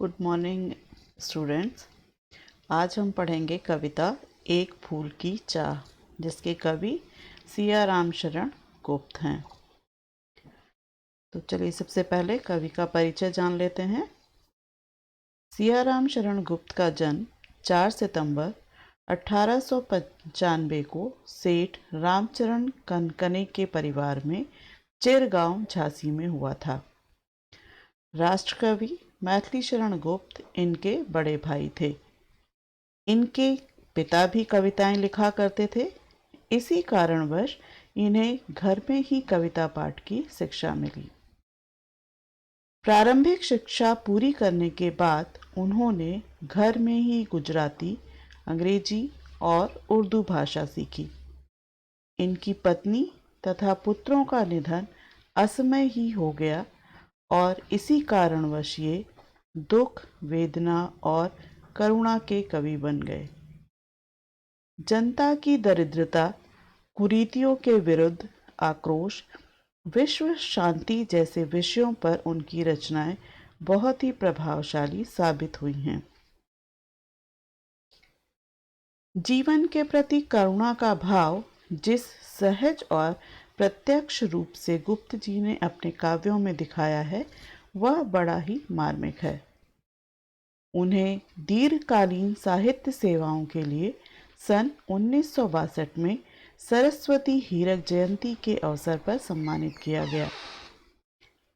Good morning students. आज हम पढ़ेंगे कविता एक फूल की चाह, जिसके कवि सिया राम शरण गुप्त हैं। तो चलिए सबसे पहले कवि का परिचय जान लेते हैं। सिया राम शरण गुप्त का जन्म 4 सितंबर 1895 को सेठ रामचरण कनकने के परिवार में चिरगांव झांसी में हुआ था। राष्ट्रकवि मैथिली शरण गुप्त इनके बड़े भाई थे। इनके पिता भी कविताएं लिखा करते थे। इसी कारणवश इन्हें घर में ही कविता पाठ की शिक्षा मिली। प्रारंभिक शिक्षा पूरी करने के बाद उन्होंने घर में ही गुजराती, अंग्रेजी और उर्दू भाषा सीखी। इनकी पत्नी तथा पुत्रों का निधन असमय ही हो गया और इसी कारणवश ये दुख, वेदना और करुणा के कवि बन गए। जनता की दरिद्रता, कुरीतियों के विरुद्ध आक्रोश, विश्व शांति जैसे विषयों पर उनकी रचनाएं बहुत ही प्रभावशाली साबित हुई हैं। जीवन के प्रति करुणा का भाव जिस सहज और प्रत्यक्ष रूप से गुप्त जी ने अपने काव्यों में दिखाया है, वह बड़ा ही मार्मिक है। उन्हें दीर्घकालीन साहित्य सेवाओं के लिए सन 1962 में सरस्वती हीरक जयंती के अवसर पर सम्मानित किया गया।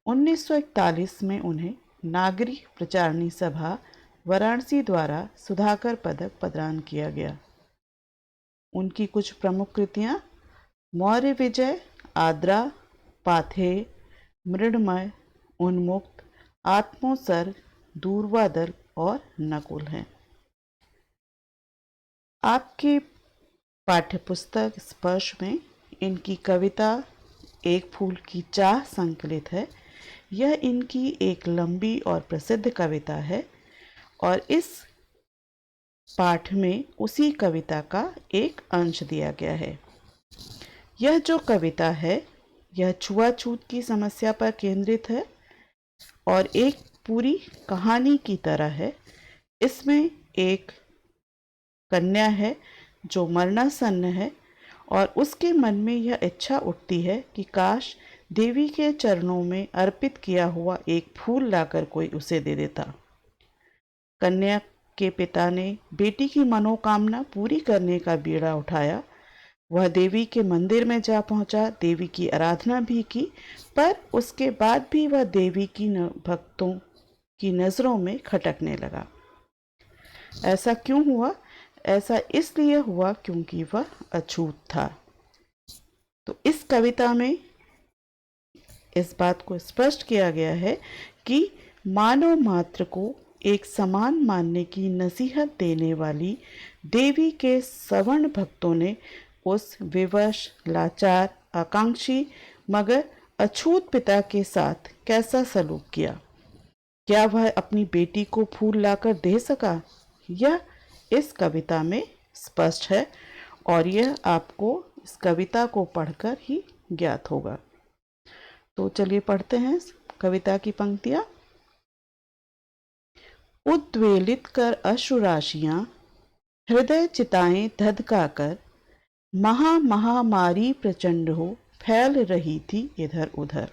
1941 में उन्हें नागरिक प्रचारणी सभा वाराणसी द्वारा सुधाकर पदक प्रदान किया गया। उनकी कुछ प्रमुख कृतियाँ मौर्य विजय, आद्रा, पाथेय, मृण्मय, उन्मुक्त, आत्मोत्सर्ग, दूर्वादल और नकुल हैं। आपके पाठ्यपुस्तक स्पर्श में इनकी कविता एक फूल की चाह संकलित है। यह इनकी एक लंबी और प्रसिद्ध कविता है और इस पाठ में उसी कविता का एक अंश दिया गया है। यह जो कविता है, यह छुआछूत की समस्या पर केंद्रित है और एक पूरी कहानी की तरह है। इसमें एक कन्या है जो मरणासन्न है और उसके मन में यह इच्छा उठती है कि काश देवी के चरणों में अर्पित किया हुआ एक फूल लाकर कोई उसे दे देता। कन्या के पिता ने बेटी की मनोकामना पूरी करने का बीड़ा उठाया। वह देवी के मंदिर में जा पहुंचा, देवी की आराधना भी की, पर उसके बाद भी वह देवी की भक्तों की नज़रों में खटकने लगा। ऐसा क्यों हुआ? ऐसा इसलिए हुआ क्योंकि वह अछूत था। तो इस कविता में इस बात को स्पष्ट किया गया है कि मानव मात्र को एक समान मानने की नसीहत देने वाली देवी के सवर्ण भक्तों ने उस विवश, लाचार, आकांक्षी मगर अछूत पिता के साथ कैसा सलूक किया। क्या वह अपनी बेटी को फूल लाकर दे सका? यह इस कविता में स्पष्ट है और यह आपको इस कविता को पढ़कर ही ज्ञात होगा। तो चलिए पढ़ते हैं कविता की पंक्तियां। उद्वेलित कर अश्रुराशियां, हृदय चिताएं धधकाकर, महामारी प्रचंड हो फैल रही थी इधर उधर।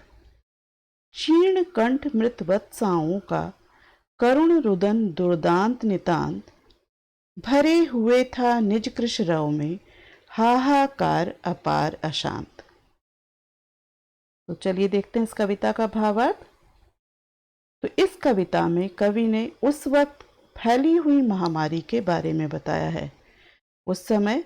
क्षीण कंठ मृत वत्साओं का करुण रुदन दुर्दांत नितांत, भरे हुए था निज कृश रव में हाहाकार अपार अशांत। तो चलिए देखते हैं इस कविता का भावार्थ। तो इस कविता में कवि ने उस वक्त फैली हुई महामारी के बारे में बताया है। उस समय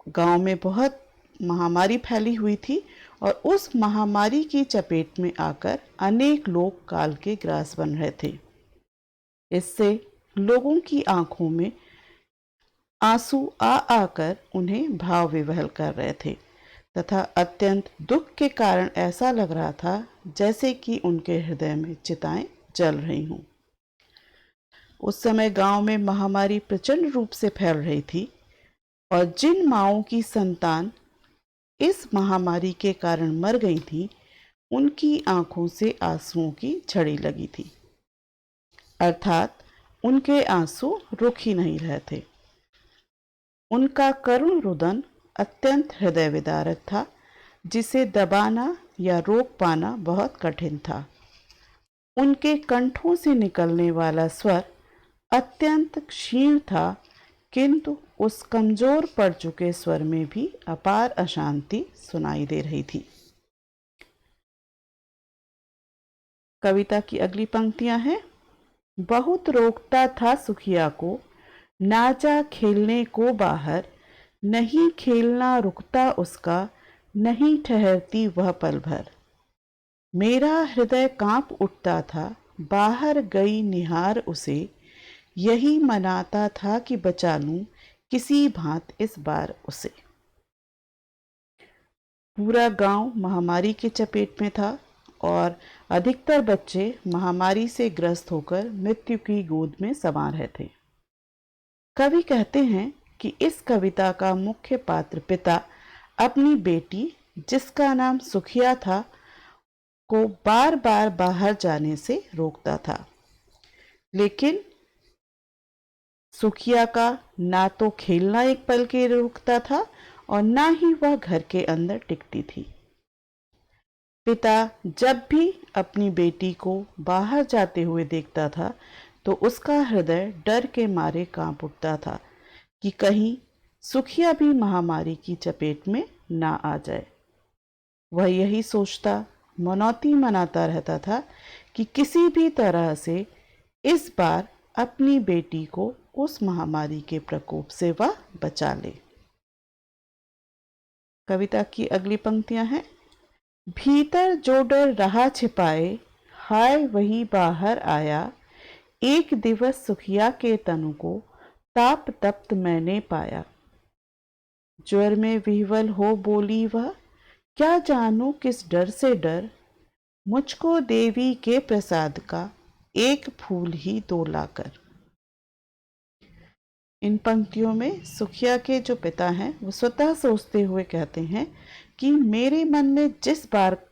गांव में बहुत महामारी फैली हुई थी और उस महामारी की चपेट में आकर अनेक लोग काल के ग्रास बन रहे थे। इससे लोगों की आंखों में आंसू आकर उन्हें भाव विवहल कर रहे थे तथा अत्यंत दुख के कारण ऐसा लग रहा था जैसे कि उनके हृदय में चिताएं जल रही हों। उस समय गांव में महामारी प्रचंड रूप से फैल रही थी और जिन माँओं की संतान इस महामारी के कारण मर गई थी, उनकी आंखों से आंसुओं की झड़ी लगी थी। अर्थात उनके आंसू रुक ही नहीं रहे थे। उनका करुण रुदन अत्यंत हृदय विदारक था, जिसे दबाना या रोक पाना बहुत कठिन था। उनके कंठों से निकलने वाला स्वर अत्यंत क्षीण था, किंतु उस कमजोर पड़ चुके स्वर में भी अपार अशांति सुनाई दे रही थी। कविता की अगली पंक्तियां हैं। बहुत रोकता था सुखिया को, ना जा खेलने को बाहर, नहीं खेलना रुकता उसका, नहीं ठहरती वह पल भर। मेरा हृदय कांप उठता था, बाहर गई निहार उसे, यही मनाता था कि बचा लूं किसी भांत इस बार उसे। पूरा गांव महामारी की चपेट में था और अधिकतर बच्चे महामारी से ग्रस्त होकर मृत्यु की गोद में समा रहे थे। कवि कहते हैं कि इस कविता का मुख्य पात्र पिता अपनी बेटी, जिसका नाम सुखिया था, को बार बार बाहर जाने से रोकता था, लेकिन सुखिया का ना तो खेलना एक पल के रुकता था और ना ही वह घर के अंदर टिकती थी। पिता जब भी अपनी बेटी को बाहर जाते हुए देखता था तो उसका हृदय डर के मारे कांप उठता था कि कहीं सुखिया भी महामारी की चपेट में ना आ जाए। वह यही सोचता, मनौती मनाता रहता था कि किसी भी तरह से इस बार अपनी बेटी को उस महामारी के प्रकोप से वह बचा ले। कविता की अगली पंक्तियां हैं। भीतर जो डर रहा छिपाए, हाय वही बाहर आया, एक दिवस सुखिया के तनु को ताप तप्त मैंने पाया। ज्वर में विह्वल हो बोली वह, क्या जानू किस डर से डर, मुझको देवी के प्रसाद का एक फूल ही दो लाकर। इन पंक्तियों में सुखिया के जो पिता हैं वो स्वतः सोचते हुए कहते हैं कि मेरे मन में जिस बात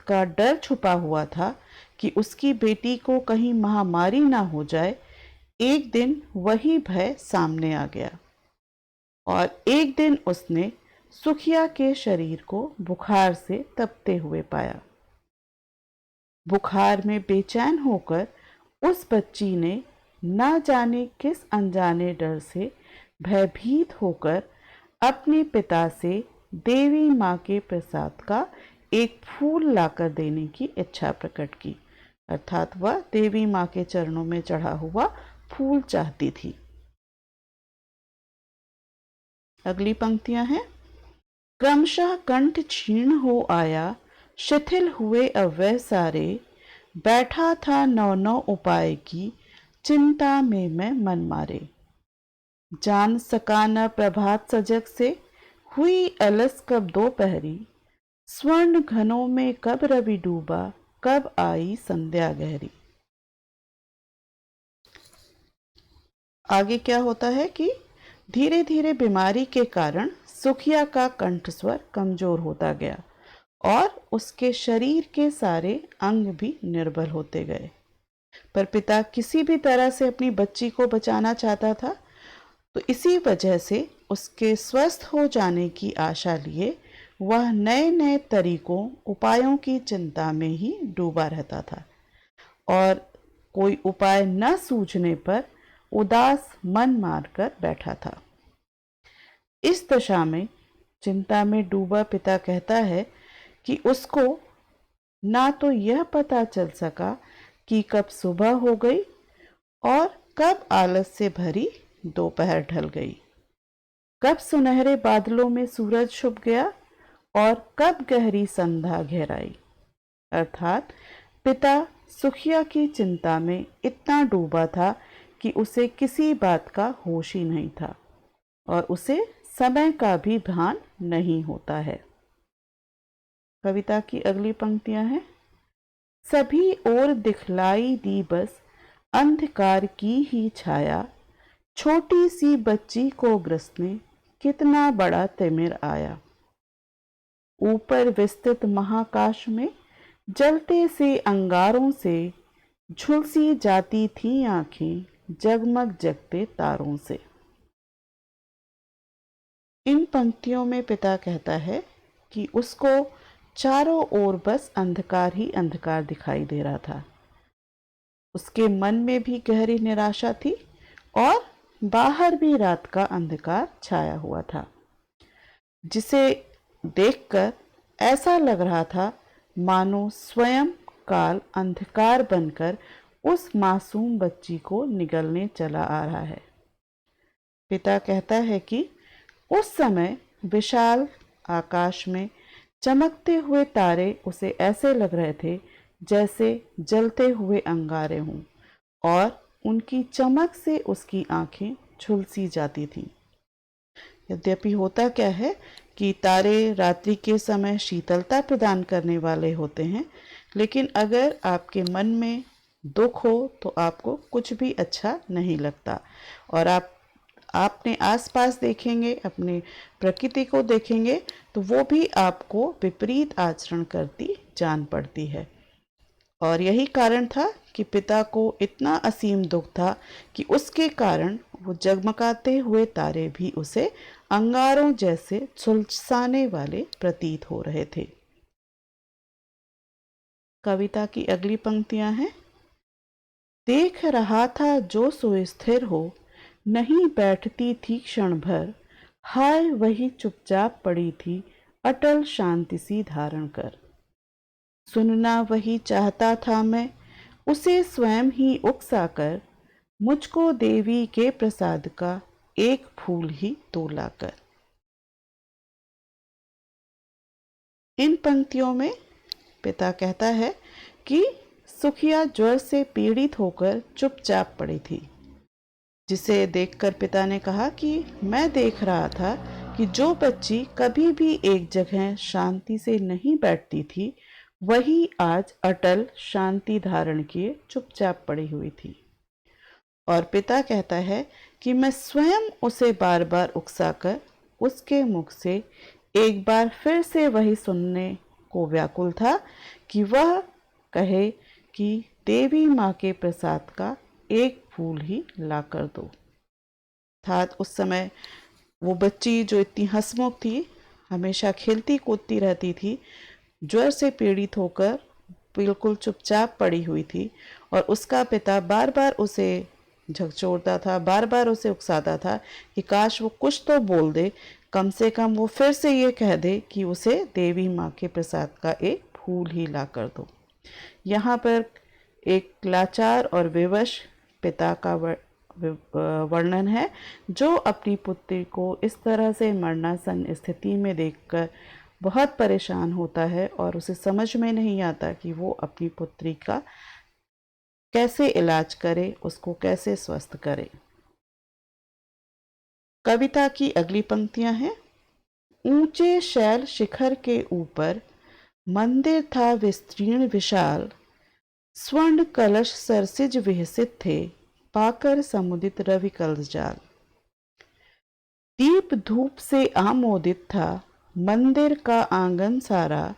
का डर छुपा हुआ था कि उसकी बेटी को कहीं महामारी ना हो जाए, एक दिन वही भय सामने आ गया और एक दिन उसने सुखिया के शरीर को बुखार से तपते हुए पाया। बुखार में बेचैन होकर उस बच्ची ने ना जाने किस अनजाने डर से भयभीत होकर अपने पिता से देवी माँ के प्रसाद का एक फूल लाकर देने की इच्छा प्रकट की, अर्थात वह देवी माँ के चरणों में चढ़ा हुआ फूल चाहती थी। अगली पंक्तियां हैं। क्रमशः कंठ क्षीण हो आया, शिथिल हुए अव्यय सारे, बैठा था नौ नौ उपाय की, चिंता में मैं मन मारे। जान सका न प्रभात सजग से, हुई अलस कब दोपहरी, स्वर्ण घनों में कब रवि डूबा, कब आई संध्या गहरी। आगे क्या होता है कि धीरे धीरे बीमारी के कारण सुखिया का कंठ स्वर कमजोर होता गया और उसके शरीर के सारे अंग भी निर्बल होते गए। पर पिता किसी भी तरह से अपनी बच्ची को बचाना चाहता था, तो इसी वजह से उसके स्वस्थ हो जाने की आशा लिए वह नए नए तरीकों, उपायों की चिंता में ही डूबा रहता था और कोई उपाय न सूझने पर उदास मन मारकर बैठा था। इस दशा में चिंता में डूबा पिता कहता है कि उसको ना तो यह पता चल सका कि कब सुबह हो गई और कब आलस से भरी दोपहर ढल गई, कब सुनहरे बादलों में सूरज छुप गया और कब गहरी संध्या गहराई। अर्थात पिता सुखिया की चिंता में इतना डूबा था कि उसे किसी बात का होश ही नहीं था और उसे समय का भी भान नहीं होता है। कविता की अगली पंक्तियां हैं। सभी ओर दिखलाई दी बस अंधकार की ही छाया, छोटी सी बच्ची को ग्रस्त ने कितना बड़ा तिमिर आया। ऊपर विस्तृत महाकाश में जलते से अंगारों से झुलसी जाती थी आंखें जगमग जगते तारों से। इन पंक्तियों में पिता कहता है कि उसको चारों ओर बस अंधकार ही अंधकार दिखाई दे रहा था। उसके मन में भी गहरी निराशा थी और बाहर भी रात का अंधकार छाया हुआ था, जिसे देखकर ऐसा लग रहा था मानो स्वयं काल अंधकार बनकर उस मासूम बच्ची को निगलने चला आ रहा है। पिता कहता है कि उस समय विशाल आकाश में चमकते हुए तारे उसे ऐसे लग रहे थे जैसे जलते हुए अंगारे हों और उनकी चमक से उसकी आंखें झुलसी जाती थीं। यद्यपि होता क्या है कि तारे रात्रि के समय शीतलता प्रदान करने वाले होते हैं, लेकिन अगर आपके मन में दुख हो तो आपको कुछ भी अच्छा नहीं लगता और आप अपने आसपास देखेंगे, अपने प्रकृति को देखेंगे तो वो भी आपको विपरीत आचरण करती जान पड़ती है। और यही कारण था कि पिता को इतना असीम दुख था कि उसके कारण वो जगमगाते हुए तारे भी उसे अंगारों जैसे झुलसाने वाले प्रतीत हो रहे थे। कविता की अगली पंक्तियां हैं। देख रहा था जो सोए स्थिर हो, नहीं बैठती थी क्षण भर, हाय वही चुपचाप पड़ी थी अटल शांति सी धारण कर। सुनना वही चाहता था मैं, उसे स्वयं ही उकसा कर, मुझको देवी के प्रसाद का एक फूल ही तोला कर। इन पंक्तियों में पिता कहता है कि सुखिया ज्वर से पीड़ित होकर चुपचाप पड़ी थी, जिसे देखकर पिता ने कहा कि मैं देख रहा था कि जो बच्ची कभी भी एक जगह शांति से नहीं बैठती थी, वही आज अटल शांति धारण किए चुपचाप पड़ी हुई थी। और पिता कहता है कि मैं स्वयं उसे बार बार उकसाकर उसके मुख से एक बार फिर से वही सुनने को व्याकुल था कि वह कहे कि देवी माँ के प्रसाद का एक फूल ही ला कर दो। अर्थात उस समय वो बच्ची जो इतनी हंसमुख थी, हमेशा खेलती कूदती रहती थी, ज्वर से पीड़ित होकर बिल्कुल चुपचाप पड़ी हुई थी और उसका पिता बार बार उसे झकझोरता था, बार बार उसे उकसाता था कि काश वो कुछ तो बोल दे, कम से कम वो फिर से ये कह दे कि उसे देवी माँ के प्रसाद का एक फूल ही ला कर दो। यहाँ पर एक लाचार और विवश पिता का वर्णन है, जो अपनी पुत्री को इस तरह से मरणासन स्थिति में देखकर बहुत परेशान होता है और उसे समझ में नहीं आता कि वो अपनी पुत्री का कैसे इलाज करे, उसको कैसे स्वस्थ करे। कविता की अगली पंक्तियां हैं। ऊंचे शैल शिखर के ऊपर मंदिर था विस्तीर्ण विशाल, स्वर्ण कलश सरसिज विहसित थे, पाकर समुदित रवि कलश जाल। दीप धूप से आमोदित था मंदिर का आंगन सारा,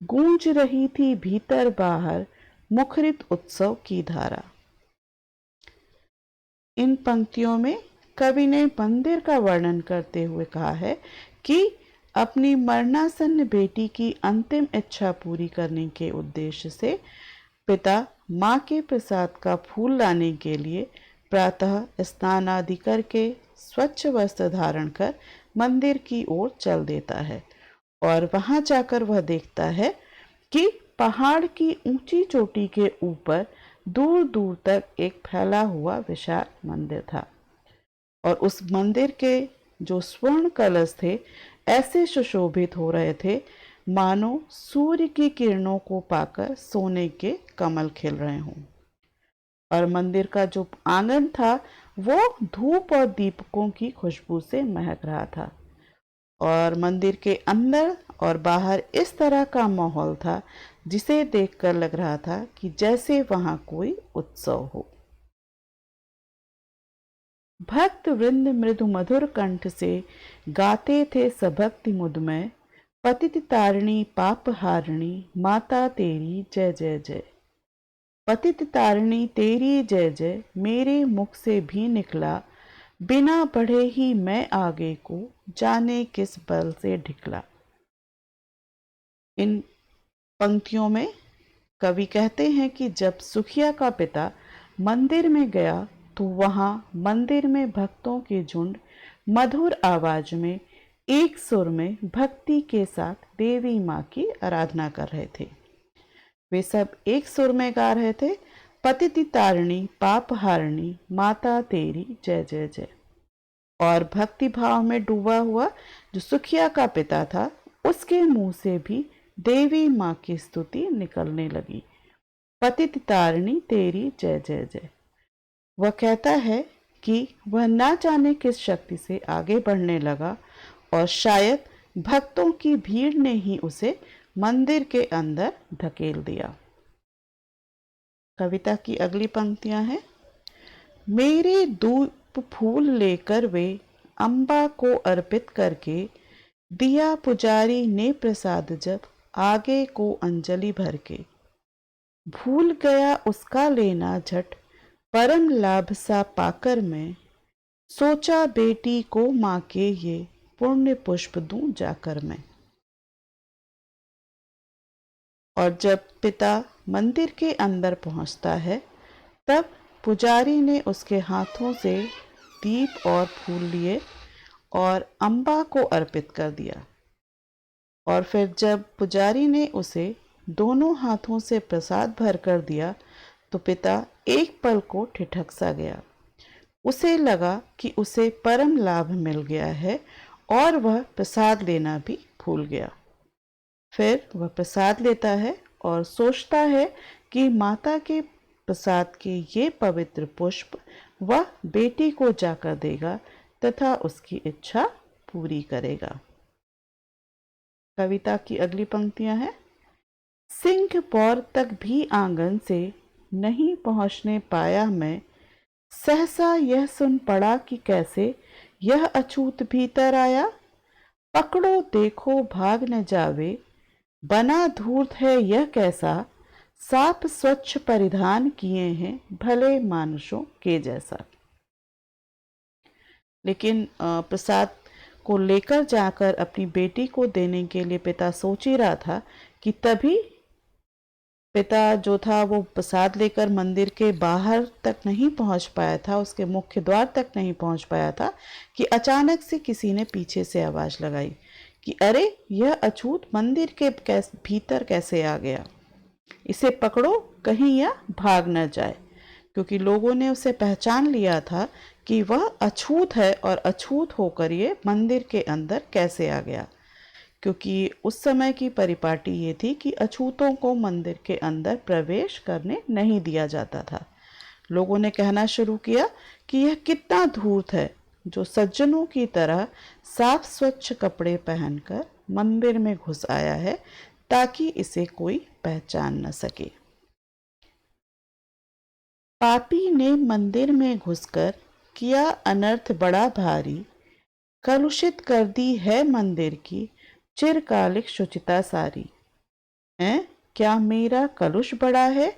गूंज रही थी भीतर बाहर मुखरित उत्सव की धारा। इन पंक्तियों में कवि ने मंदिर का वर्णन करते हुए कहा है कि अपनी मरणासन्न बेटी की अंतिम इच्छा पूरी करने के उद्देश्य से पिता माँ के प्रसाद का फूल लाने के लिए प्रातः स्नान आदि करके स्वच्छ वस्त्र धारण कर मंदिर की ओर चल देता है और वहां जाकर वह देखता है कि पहाड़ की ऊंची चोटी के ऊपर दूर दूर तक एक फैला हुआ विशाल मंदिर था और उस मंदिर के जो स्वर्ण कलश थे ऐसे सुशोभित हो रहे थे मानो सूर्य की किरणों को पाकर सोने के कमल खिल रहे हों। और मंदिर का जो आंगन था वो धूप और दीपकों की खुशबू से महक रहा था और मंदिर के अंदर और बाहर इस तरह का माहौल था जिसे देखकर लग रहा था कि जैसे वहां कोई उत्सव हो। भक्त वृंद मृदु मधुर कंठ से गाते थे सभक्ति मुदमय, पतित तारिणी पाप हारिणी माता तेरी जय जय जय। पतित तारिणी तेरी जय जय मेरे मुख से भी निकला, बिना पढ़े ही मैं आगे को जाने किस बल से ढिकला। इन पंक्तियों में कवि कहते हैं कि जब सुखिया का पिता मंदिर में गया तो वहां मंदिर में भक्तों के झुंड मधुर आवाज में एक सुर में भक्ति के साथ देवी माँ की आराधना कर रहे थे। वे सब एक सुर में गा रहे थे, पतिति तारिणी पाप हारिणी माता तेरी जय जय जय। और भक्ति भाव में डूबा हुआ जो सुखिया का पिता था, उसके मुंह से भी देवी माँ की स्तुति निकलने लगी, पतित तारिणी तेरी जय जय जय। वह कहता है कि वह ना जाने किस शक्ति से आगे बढ़ने लगा और शायद भक्तों की भीड़ ने ही उसे मंदिर के अंदर धकेल दिया। कविता की अगली पंक्तियां हैं। मेरे धूप फूल लेकर वे अम्बा को अर्पित करके, दिया पुजारी ने प्रसाद जब आगे को अंजलि भर के। भूल गया उसका लेना झट परम लाभ सा पाकर मैं, सोचा बेटी को माँ के ये पुण्य पुष्प दूं जाकर मैं। और जब पिता मंदिर के अंदर पहुंचता है तब पुजारी ने उसके हाथों से दीप और फूल लिए और अम्बा को अर्पित कर दिया। और फिर जब पुजारी ने उसे दोनों हाथों से प्रसाद भर कर दिया तो पिता एक पल को ठिठक सा गया। उसे लगा कि उसे परम लाभ मिल गया है और वह प्रसाद लेना भी भूल गया। फिर वह प्रसाद लेता है और सोचता है कि माता के प्रसाद के ये पवित्र पुष्प वह बेटी को जाकर देगा तथा उसकी इच्छा पूरी करेगा। कविता की अगली पंक्तियां हैं। सिंह पौर तक भी आंगन से नहीं पहुंचने पाया मैं, सहसा यह सुन पड़ा कि कैसे यह अछूत भीतर आया। पकड़ो देखो भाग न जावे, बना धूर्त है यह कैसा, साप स्वच्छ परिधान किए हैं भले मानुषों के जैसा। लेकिन प्रसाद को लेकर जाकर अपनी बेटी को देने के लिए पिता सोच ही रहा था कि तभी पिता जो था वो प्रसाद लेकर मंदिर के बाहर तक नहीं पहुंच पाया था, उसके मुख्य द्वार तक नहीं पहुंच पाया था कि अचानक से किसी ने पीछे से आवाज लगाई कि अरे यह अछूत मंदिर के भीतर कैसे आ गया, इसे पकड़ो कहीं यह भाग न जाए। क्योंकि लोगों ने उसे पहचान लिया था कि वह अछूत है और अछूत होकर ये मंदिर के अंदर कैसे आ गया। क्योंकि उस समय की परिपाटी ये थी कि अछूतों को मंदिर के अंदर प्रवेश करने नहीं दिया जाता था। लोगों ने कहना शुरू किया कि यह कितना धूर्त है जो सज्जनों की तरह साफ स्वच्छ कपड़े पहनकर मंदिर में घुस आया है ताकि इसे कोई पहचान न सके। पापी ने मंदिर में घुसकर किया अनर्थ बड़ा भारी, कलुषित कर दी है मंदिर की चिरकालिक शुचिता सारी। है क्या मेरा कलुष बड़ा है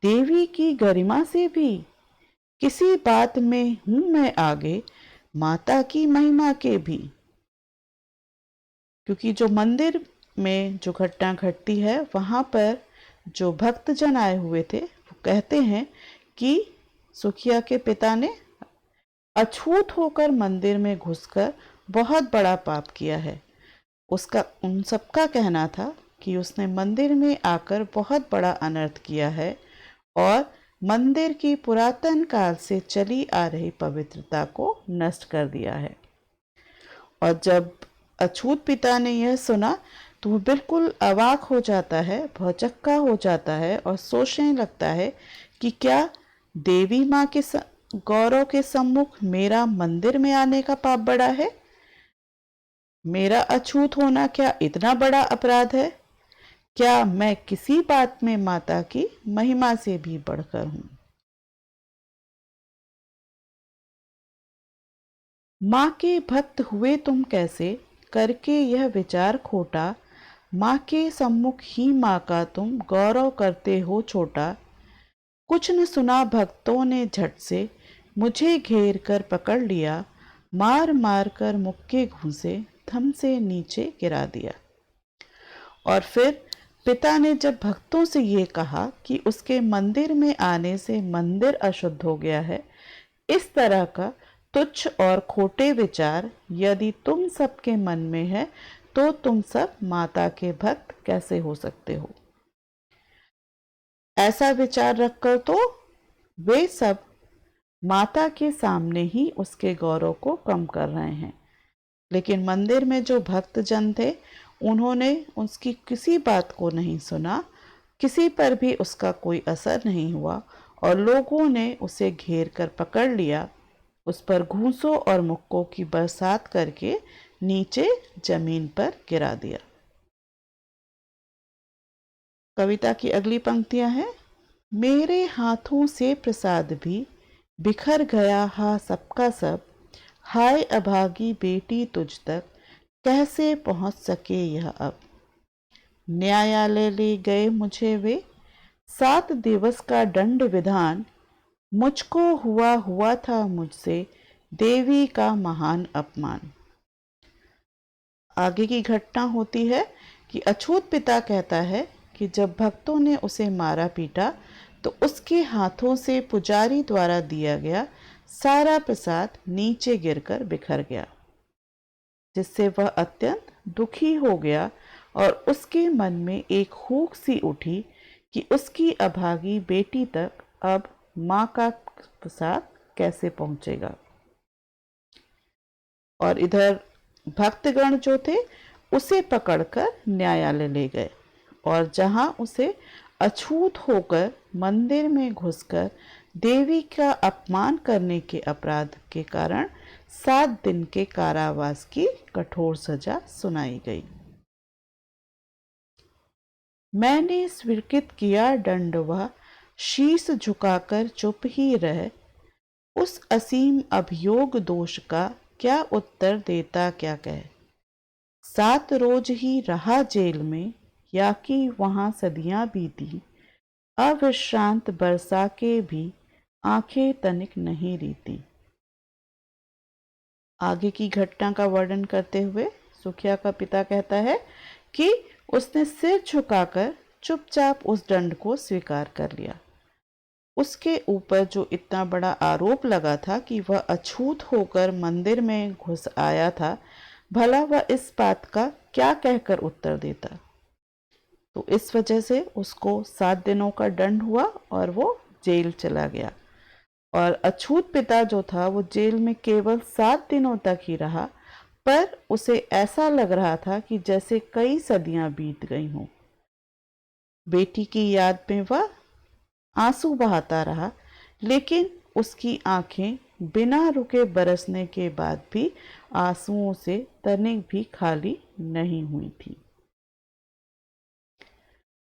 देवी की गरिमा से भी, किसी बात में हूं मैं आगे माता की महिमा के भी। क्योंकि जो मंदिर में जो घटना घटती है वहां पर जो भक्तजन आए हुए थे वो कहते हैं कि सुखिया के पिता ने अछूत होकर मंदिर में घुसकर बहुत बड़ा पाप किया है। उसका उन सबका कहना था कि उसने मंदिर में आकर बहुत बड़ा अनर्थ किया है और मंदिर की पुरातन काल से चली आ रही पवित्रता को नष्ट कर दिया है। और जब अछूत पिता ने यह सुना तो वह बिल्कुल अवाक हो जाता है, भौचक्का हो जाता है और सोचने लगता है कि क्या देवी माँ के गौरव के सम्मुख मेरा मंदिर में आने का पाप बड़ा है। मेरा अछूत होना क्या इतना बड़ा अपराध है? क्या मैं किसी बात में माता की महिमा से भी बढ़कर हूं? माँ के भक्त हुए तुम कैसे करके यह विचार खोटा, माँ के सम्मुख ही माँ का तुम गौरव करते हो छोटा। कुछ न सुना भक्तों ने झट से मुझे घेर कर पकड़ लिया, मार मार कर मुक्के घूंसे थम से नीचे गिरा दिया। और फिर पिता ने जब भक्तों से ये कहा कि उसके मंदिर में आने से मंदिर अशुद्ध हो गया है, इस तरह का तुच्छ और खोटे विचार यदि तुम सबके मन में है तो तुम सब माता के भक्त कैसे हो सकते हो। ऐसा विचार रखकर तो वे सब माता के सामने ही उसके गौरव को कम कर रहे हैं, लेकिन मंदिर में जो भक्त जन थे उन्होंने उसकी किसी बात को नहीं सुना, किसी पर भी उसका कोई असर नहीं हुआ और लोगों ने उसे घेर कर पकड़ लिया, उस पर घूंसों और मुक्कों की बरसात करके नीचे जमीन पर गिरा दिया। कविता की अगली पंक्तियां हैं। मेरे हाथों से प्रसाद भी बिखर गया हा सबका सब, हाय अभागी बेटी तुझ तक कैसे पहुंच सके यह अब। न्यायालय ले गए मुझे वे 7 दिवस का दंड विधान, मुझको हुआ हुआ था मुझसे देवी का महान अपमान। आगे की घटना होती है कि अछूत पिता कहता है कि जब भक्तों ने उसे मारा पीटा तो उसके हाथों से पुजारी द्वारा दिया गया सारा प्रसाद नीचे गिरकर बिखर गया, जिससे वह अत्यंत दुखी हो गया और उसके मन में एक हुक सी उठी कि उसकी अभागी बेटी तक अब माँ का प्रसाद कैसे पहुंचेगा। और इधर भक्तगण जो थे उसे पकड़कर न्यायालय ले गए और जहां उसे अछूत होकर मंदिर में घुसकर देवी का अपमान करने के अपराध के कारण 7 दिन के कारावास की कठोर सजा सुनाई गई। मैंने स्वीकृत किया दंड वह शीश झुकाकर चुप ही रह, उस असीम अभियोग दोष का क्या उत्तर देता क्या कह। 7 रोज ही रहा जेल में या कि वहां सदियां बीती, अविश्रांत बरसा के भी आंखें तनिक नहीं रीती। आगे की घटना का वर्णन करते हुए सुखिया का पिता कहता है कि उसने सिर झुकाकर चुपचाप उस दंड को स्वीकार कर लिया। उसके ऊपर जो इतना बड़ा आरोप लगा था कि वह अछूत होकर मंदिर में घुस आया था, भला वह इस बात का क्या कहकर उत्तर देता। तो इस वजह से उसको 7 दिनों का दंड हुआ और वो जेल चला गया। और अछूत पिता जो था वो जेल में केवल 7 दिनों तक ही रहा, पर उसे ऐसा लग रहा था कि जैसे कई सदियां बीत गई हों। बेटी की याद में वह आंसू बहाता रहा, लेकिन उसकी आंखें बिना रुके बरसने के बाद भी आंसुओं से तनिक भी खाली नहीं हुई थी।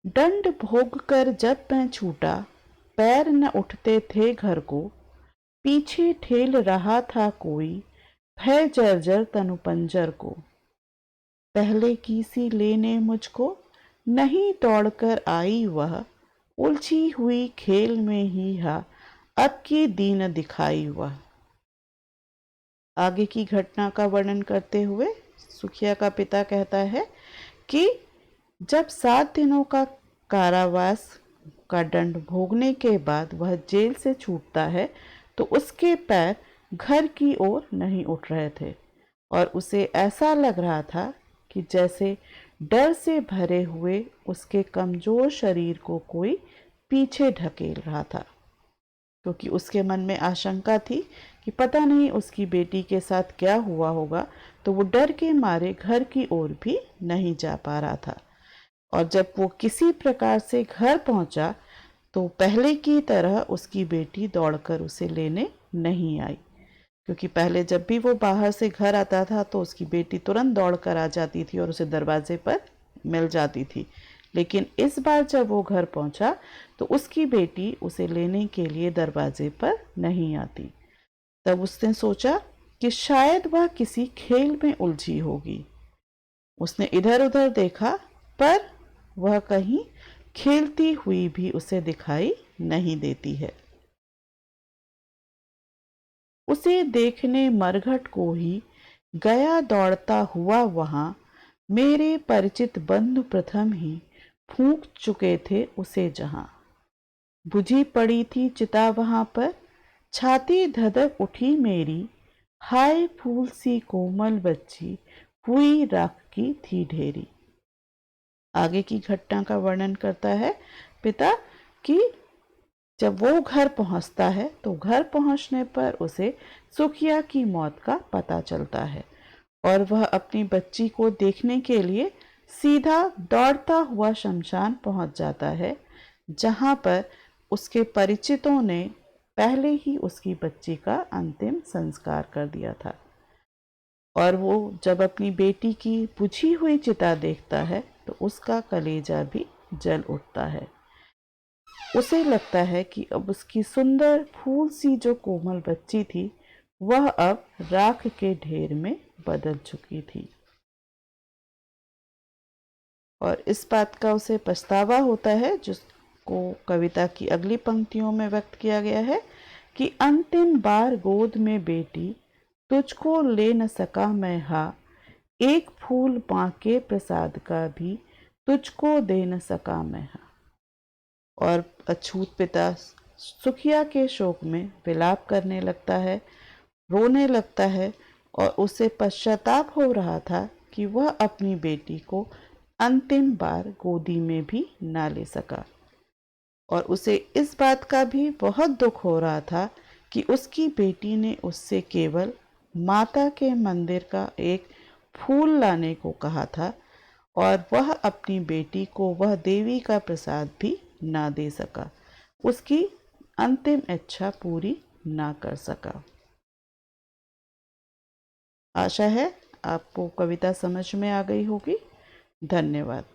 दंड भोग कर जब मैं छूटा, पैर न उठते थे घर को, पीछे ठेल रहा था कोई, भय जर्जर तनु पंजर को। पहले की सी लेने मुझको, नहीं दौड़कर आई वह, उलझी हुई खेल में ही हा, अब की दीन दिखाई वह। आगे की घटना का वर्णन करते हुए सुखिया का पिता कहता है कि जब 7 दिनों का कारावास का दंड भोगने के बाद वह जेल से छूटता है तो उसके पैर घर की ओर नहीं उठ रहे थे और उसे ऐसा लग रहा था कि जैसे डर से भरे हुए उसके कमजोर शरीर को कोई पीछे ढकेल रहा था, क्योंकि उसके मन में आशंका थी कि पता नहीं उसकी बेटी के साथ क्या हुआ होगा, तो वो डर के मारे घर की ओर भी नहीं जा पा रहा था। और जब वो किसी प्रकार से घर पहुंचा तो पहले की तरह उसकी बेटी दौड़कर उसे लेने नहीं आई, क्योंकि पहले जब भी वो बाहर से घर आता था तो उसकी बेटी तुरंत दौड़कर आ जाती थी और उसे दरवाजे पर मिल जाती थी। लेकिन इस बार जब वो घर पहुंचा तो उसकी बेटी उसे लेने के लिए दरवाजे पर नहीं आती। तब उसने सोचा कि शायद वह किसी खेल में उलझी होगी। उसने इधर उधर देखा पर वह कहीं खेलती हुई भी उसे दिखाई नहीं देती है। उसे देखने मरघट को ही गया दौड़ता हुआ वहां, मेरे परिचित बंधु प्रथम ही फूंक चुके थे उसे जहां। बुझी पड़ी थी चिता वहां पर, छाती धधक उठी मेरी, हाय फूल सी कोमल बच्ची, हुई राख की थी ढेरी। आगे की घटना का वर्णन करता है पिता कि जब वो घर पहुंचता है तो घर पहुंचने पर उसे सुखिया की मौत का पता चलता है और वह अपनी बच्ची को देखने के लिए सीधा दौड़ता हुआ शमशान पहुंच जाता है, जहां पर उसके परिचितों ने पहले ही उसकी बच्ची का अंतिम संस्कार कर दिया था। और वो जब अपनी बेटी की बुझी हुई चिता देखता है तो उसका कलेजा भी जल उठता है। उसे लगता है कि अब उसकी सुंदर फूल सी जो कोमल बच्ची थी वह अब राख के ढेर में बदल चुकी थी और इस बात का उसे पछतावा होता है, जिसको कविता की अगली पंक्तियों में व्यक्त किया गया है कि अंतिम बार गोद में बेटी तुझको ले न सका मैं, हा एक फूल माँ के प्रसाद का भी तुझको दे न सका मैं, हा। और अछूत पिता सुखिया के शोक में विलाप करने लगता है, रोने लगता है और उसे पश्चाताप हो रहा था कि वह अपनी बेटी को अंतिम बार गोदी में भी ना ले सका। और उसे इस बात का भी बहुत दुख हो रहा था कि उसकी बेटी ने उससे केवल माता के मंदिर का एक फूल लाने को कहा था और वह अपनी बेटी को वह देवी का प्रसाद भी ना दे सका, उसकी अंतिम इच्छा पूरी ना कर सका। आशा है आपको कविता समझ में आ गई होगी। धन्यवाद।